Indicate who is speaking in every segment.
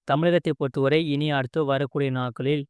Speaker 1: தமிழகத்தை பொறுத்தவரை இனி அடுத்து வரக்கூடிய நாட்களில்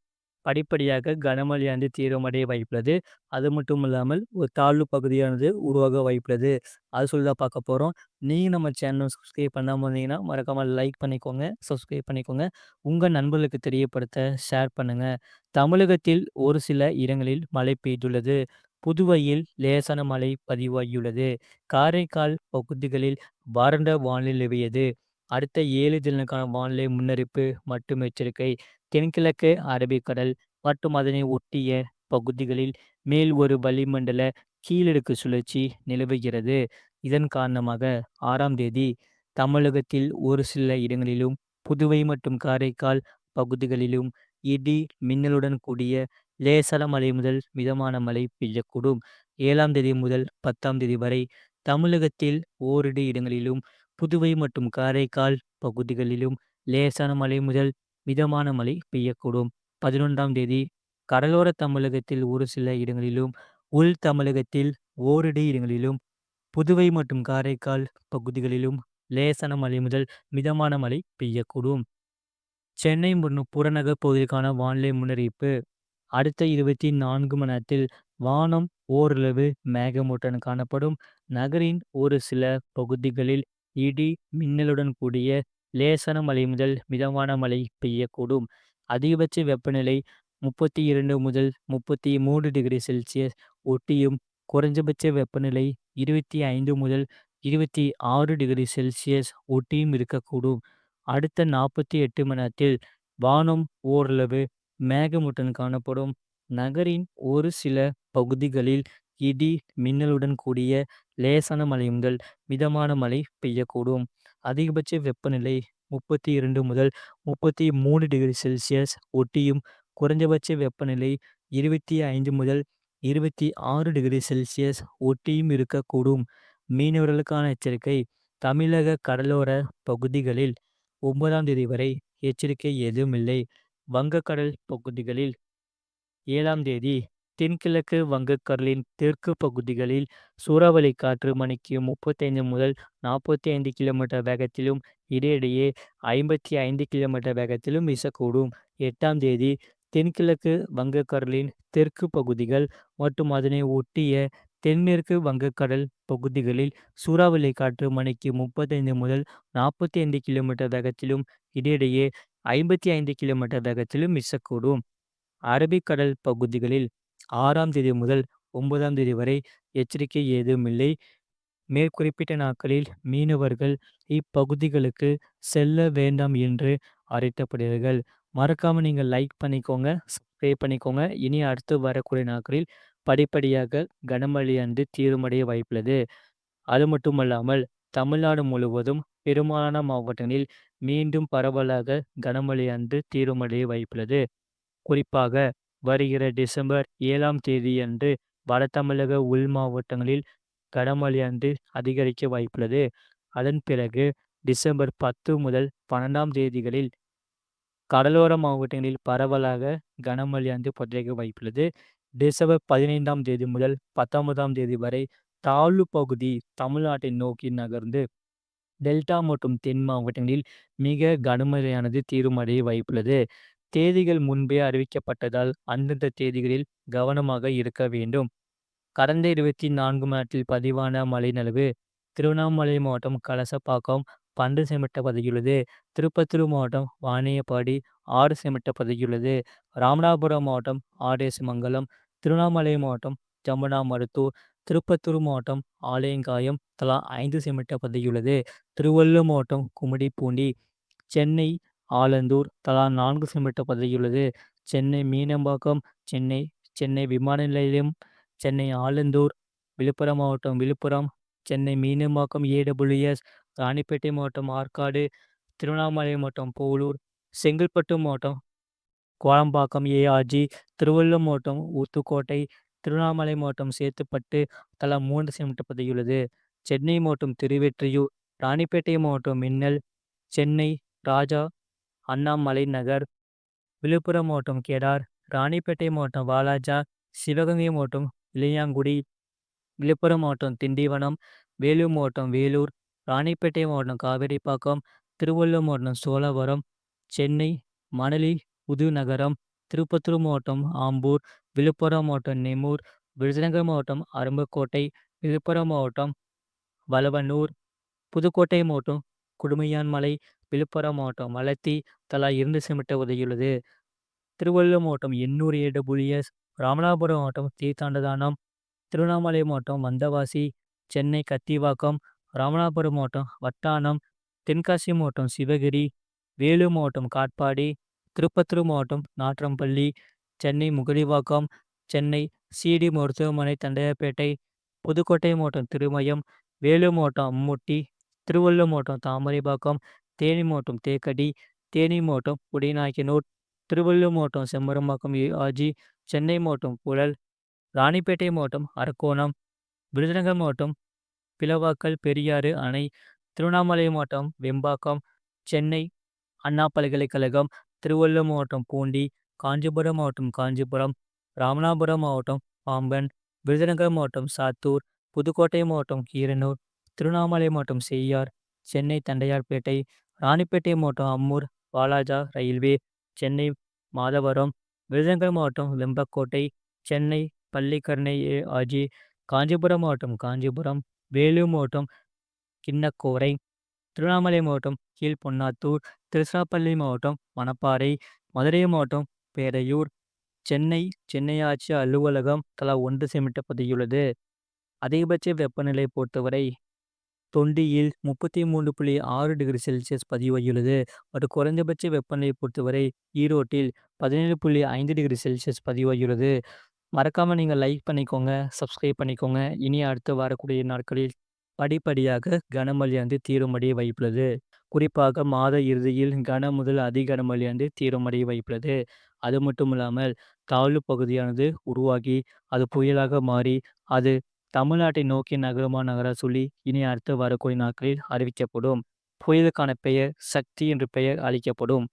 Speaker 1: படிப்படியாக கனமழையானது தீவிரமடைய வாய்ப்புள்ளது. அது மட்டும் இல்லாமல் ஒரு தாழ்வு பகுதியானது உருவாக வாய்ப்புள்ளது. அது சொல்லி தான் பார்க்க போறோம். நீங்க நம்ம சேனல சப்ஸ்கிரைப் பண்ணாம இருந்தீங்கன்னா, மறக்காம லைக் பண்ணிக்கோங்க, சப்ஸ்கிரைப் பண்ணிக்கோங்க. உங்க நண்பர்களுக்கு தெரியப்படுத்த ஷேர் பண்ணுங்க. தமிழகத்தில் ஒரு சில இடங்களில் மழை பெய்துள்ளது. புதுவையில் லேசான மழை பதிவாகியுள்ளது. காரைக்கால் பகுதிகளில் வறண்ட வானிலை நிலவியது. அடுத்த 7 தினங்களுக்கான வானிலை முன்னறிப்பு மற்றும் எச்சரிக்கை. தென்கிழக்கு அரபிக்கடல் மற்றும் அதனை ஒட்டிய பகுதிகளில் மேல் ஒரு வளிமண்டல கீழடுக்கு சுழற்சி நிலவுகிறது. இதன் காரணமாக 6ஆம் தேதி தமிழகத்தில் ஒரு சில இடங்களிலும், புதுவை மற்றும் காரைக்கால் பகுதிகளிலும் இடி, மின்னலுடன் கூடிய லேசான மழை முதல் மிதமான மழை பெய்யக்கூடும். 7ஆம் தேதி முதல் 10ஆம் தேதி வரை தமிழகத்தில் ஓரிரு இடங்களிலும், புதுவை மற்றும் காரைக்கால் பகுதிகளிலும் லேசான மழை முதல் மிதமான மழை பெய்யக்கூடும். 11ஆம் தேதி கடலோர தமிழகத்தில் ஒரு சில இடங்களிலும், உள் தமிழகத்தில் ஓரிரு இடங்களிலும், புதுவை மற்றும் காரைக்கால் பகுதிகளிலும் லேசான மழை முதல் மிதமான மழை பெய்யக்கூடும். சென்னை மற்றும் புறநகர் பகுதிகளுக்கான வானிலை முன்னறிவிப்பு. அடுத்த 24 மணி நேரத்தில் வானம் ஓரளவு மேகமூட்டத்துடன் காணப்படும். நகரின் ஒரு சில பகுதிகளில் இடி, மின்னலுடன் கூடிய லேசான மழை முதல் மிதமான மழை பெய்யக்கூடும். அதிகபட்ச வெப்பநிலை 32 முதல் 33 டிகிரி செல்சியஸ் ஒட்டியும், குறைந்தபட்ச வெப்பநிலை 25 முதல் 26 டிகிரி செல்சியஸ் ஒட்டியும் இருக்கக்கூடும். அடுத்த 48 மணி நேரத்தில் வானம் ஓரளவு மேகமூட்டத்துடன் காணப்படும். நகரின் ஒரு சில பகுதிகளில் இடி, மின்னலுடன் கூடிய லேசான மழை முதல் மிதமான மழை பெய்யக்கூடும். அதிகபட்ச வெப்பநிலை 32 முதல் 33 டிகிரி செல்சியஸ் ஒட்டியும், குறைந்தபட்ச வெப்பநிலை 25 முதல் 26 டிகிரி செல்சியஸ் ஒட்டியும் இருக்கக்கூடும். மீனவர்களுக்கான எச்சரிக்கை. தமிழக கடலோர பகுதிகளில் 9ஆம் தேதி வரை எச்சரிக்கை எதுவும் இல்லை. வங்கக்கடல் பகுதிகளில் 7ஆம் தேதி தென்கிழக்கு வங்கக்கடலின் தெற்கு பகுதிகளில் சூறாவளி காற்று மணிக்கு 35 முதல் 45 கிலோமீட்டர் வேகத்திலும், இடையிடையே 55 கிலோமீட்டர் வேகத்திலும் வீசக்கூடும். 8ஆம் தேதி தென்கிழக்கு வங்கக்கடலின் தெற்கு பகுதிகள் மற்றும் அதனை ஒட்டிய தென்மேற்கு வங்கக்கடல் பகுதிகளில் சூறாவளி காற்று மணிக்கு 35 முதல் 45 கிலோமீட்டர் வேகத்திலும், இடையிடையே 55 கிலோமீட்டர் வேகத்திலும் வீசக்கூடும். அரபிக்கடல் பகுதிகளில் 6ஆம் தேதி முதல் 9ஆம் தேதி வரை எச்சரிக்கை ஏதுமில்லை. மேற்குறிப்பிட்ட நாட்களில் மீனவர்கள் இப்பகுதிகளுக்கு செல்ல வேண்டாம் என்று அறிவிக்கப்படுகிறார்கள். மறக்காம நீங்க லைக் பண்ணிக்கோங்க, சப்ஸ்கிரைப் பண்ணிக்கோங்க. இனி அடுத்து வரக்கூடிய நாட்களில் படிப்படியாக கனமழையானது தீவிரமடைய வாய்ப்புள்ளது. அது மட்டுமல்லாமல் தமிழ்நாடு முழுவதும் பெரும்பாலான மாவட்டங்களில் மீண்டும் பரவலாக கனமழையானது தீவிரமடைய வாய்ப்புள்ளது. குறிப்பாக வருகிற டிசம்பர் 7ஆம் தேதியன்று வட தமிழக உள் மாவட்டங்களில் கனமழையானது அதிகரிக்க வாய்ப்புள்ளது. அதன் பிறகு டிசம்பர் 10 முதல் 12ஆம் தேதிகளில் கடலோர மாவட்டங்களில் பரவலாக கனமழையானது பதிவாக வாய்ப்புள்ளது. டிசம்பர் 15ஆம் தேதி முதல் 19ஆம் தேதி வரை தாழ்வு பகுதி தமிழ்நாட்டை நோக்கி நகர்ந்து டெல்டா மற்றும் தென் மாவட்டங்களில் மிக கனமழையானது தீவிரமடைய வாய்ப்புள்ளது. தேதிகள் முன்பே அறிவிக்கப்பட்டதால் அந்தந்த தேதிகளில் கவனமாக இருக்க வேண்டும். கடந்த 24 மணி நேரத்தில் பதிவான மழையளவு திருவண்ணாமலை மாவட்டம் கலசப்பாக்கம் 12 சென்டிமீட்டர் பதிவாகியுள்ளது. திருப்பத்தூர் மாவட்டம் வாணியம்பாடி 6 சென்டிமீட்டர் பதிவாகியுள்ளது. ராமநாதபுரம் மாவட்டம் ஆர்எஸ்-மங்கலம், திருவண்ணாமலை மாவட்டம் ஜமுனாமருத்தூர், திருப்பத்தூர் மாவட்டம் ஆலயங்காயம் தலா 5 சென்டிமீட்டர் பதிவாகியுள்ளது. திருவள்ளூர் மாவட்டம் கும்மிடிப்பூண்டி, சென்னை ஆலந்தூர் தலா 4 சென்டிமீட்டர் பதிவாகியுள்ளது. சென்னை மீனம்பாக்கம், சென்னை சென்னை விமான நிலையம், சென்னை ஆலந்தூர், விழுப்புரம் மாவட்டம் விழுப்புரம், சென்னை மீனம்பாக்கம் ஏடபிள்யூஎஸ், ராணிப்பேட்டை மாவட்டம் ஆற்காடு, திருவண்ணாமலை மாவட்டம் போளூர், செங்கல்பட்டு மாவட்டம் கோடம்பாக்கம் ஏஆர்ஜி, திருவள்ளூர் மாவட்டம் ஊத்துக்கோட்டை, திருவண்ணாமலை மாவட்டம் சேத்துப்பட்டு தலா 3 சென்டிமீட்டர் பதிவாகியுள்ளது. சென்னை மாவட்டம் திருவொற்றியூர், ராணிப்பேட்டை மாவட்டம் மின்னல், சென்னை ராஜா அண்ணாமலை நகர், விழுப்புரம் மாவட்டம் கேடார், ராணிப்பேட்டை மாவட்டம் வாலாஜா, சிவகங்கை மாவட்டம் இளையாங்குடி, விழுப்புரம் மாவட்டம் திண்டிவனம், வேலூர் மாவட்டம் வேலூர், ராணிப்பேட்டை மாவட்டம் காவேரிப்பாக்கம், திருவள்ளூர் மாவட்டம் சோழவரம், சென்னை, மணலி, புதுநகரம், திருப்பத்தூர் மாவட்டம் ஆம்பூர், விழுப்புரம் மாவட்டம் நெம்மூர், விருதுநகர் மாவட்டம் அரும்புக்கோட்டை, விழுப்புரம் மாவட்டம் வளவனூர், புதுக்கோட்டை மாவட்டம் குடுமியான்மலை, விழுப்புரம் மாவட்டம் மலத்தி தலா 2 செமீட்டர் உதவியுள்ளது. திருவள்ளூர் மாவட்டம் எண்ணூர் ஏடபிள்யூஎஸ், ராமநாதபுரம் மாவட்டம் தீர்த்தாண்டதானம், திருவண்ணாமலை மாவட்டம் வந்தவாசி, சென்னை கத்திவாக்கம், ராமநாதபுரம் மாவட்டம் வட்டானம், தென்காசி மாவட்டம் சிவகிரி, வேலூர் மாவட்டம் காட்பாடி, திருப்பத்தூர் மாவட்டம் நாட்றம்பள்ளி, சென்னை முகலிவாக்கம், சென்னை சிடி மருத்துவமனை தண்டையார்பேட்டை, புதுக்கோட்டை மாவட்டம் திருமயம், வேலூர் மாவட்டம் அம்முட்டி, திருவள்ளூர் மாவட்டம் தாமரைப்பாக்கம், தேனி மாவட்டம் தேக்கடி, தேனி மாவட்டம் குடிநாயக்கனூர், திருவள்ளூர் மாவட்டம் செம்பரம்பாக்கம் ஆஜி, சென்னை மாவட்டம் புழல், ராணிப்பேட்டை மாவட்டம் அரக்கோணம், விருதுநகர் மாவட்டம் பிளவாக்கல் பெரியாறு அணை, திருவண்ணாமலை மாவட்டம் வெம்பாக்கம், சென்னை அண்ணா பல்கலைக்கழகம், திருவள்ளூர் மாவட்டம் பூண்டி, காஞ்சிபுரம் மாவட்டம் காஞ்சிபுரம், ராமநாதபுரம் மாவட்டம் பாம்பன், விருதுநகர் மாவட்டம் சாத்தூர், புதுக்கோட்டை மாவட்டம் கீரனூர், திருவண்ணாமலை மாவட்டம் செய்யார், சென்னை தண்டையார்பேட்டை, ராணிப்பேட்டை மாவட்டம் அம்மூர் வாலாஜா ரயில்வே, சென்னை மாதவரம், விருதுநகர் மாவட்டம் வெம்பக்கோட்டை, சென்னை பள்ளிக்கரணை ஆஜி, காஞ்சிபுரம் மாவட்டம் காஞ்சிபுரம், வேலூர் மாவட்டம் கிண்ணக்கோரை, திருவண்ணாமலை மாவட்டம் கீழ்பொன்னாத்தூர், திருச்சிராப்பள்ளி மாவட்டம் மணப்பாறை, மதுரை மாவட்டம் பேரையூர், சென்னை ஆட்சி அலுவலகம் தலா 1 செமீட்டர் பதியுள்ளது. அதிகபட்ச வெப்பநிலை பொறுத்தவரை தொண்டியில் 33.6 டிகிரி செல்சியஸ் பதிவாகியுள்ளது. மற்றும் குறைந்தபட்ச வெப்பநிலை பொறுத்தவரை ஈரோட்டில் 17.5 டிகிரி செல்சியஸ் பதிவாகியுள்ளது. மறக்காம நீங்க லைக் பண்ணிக்கோங்க, சப்ஸ்கிரைப் பண்ணிக்கோங்க. இனி அடுத்து வரக்கூடிய நாட்களில் படிப்படியாக கனமழையானது தீருமடைய வாய்ப்புள்ளது. குறிப்பாக மாத இறுதியில் கன முதல் அதி கனமழையானது தீருமடைய வாய்ப்புள்ளது. அது மட்டும் இல்லாமல் தாழ்வு பகுதியானது உருவாகி அது புயலாக மாறி அது தமிழ்நாட்டை நோக்கி நகருமா நகரா சொல்லி இனி அடுத்து வரக்கூடிய நாட்களில் அறிவிக்கப்படும். புயலுக்கான பெயர் சக்தி என்று பெயர் அளிக்கப்படும்.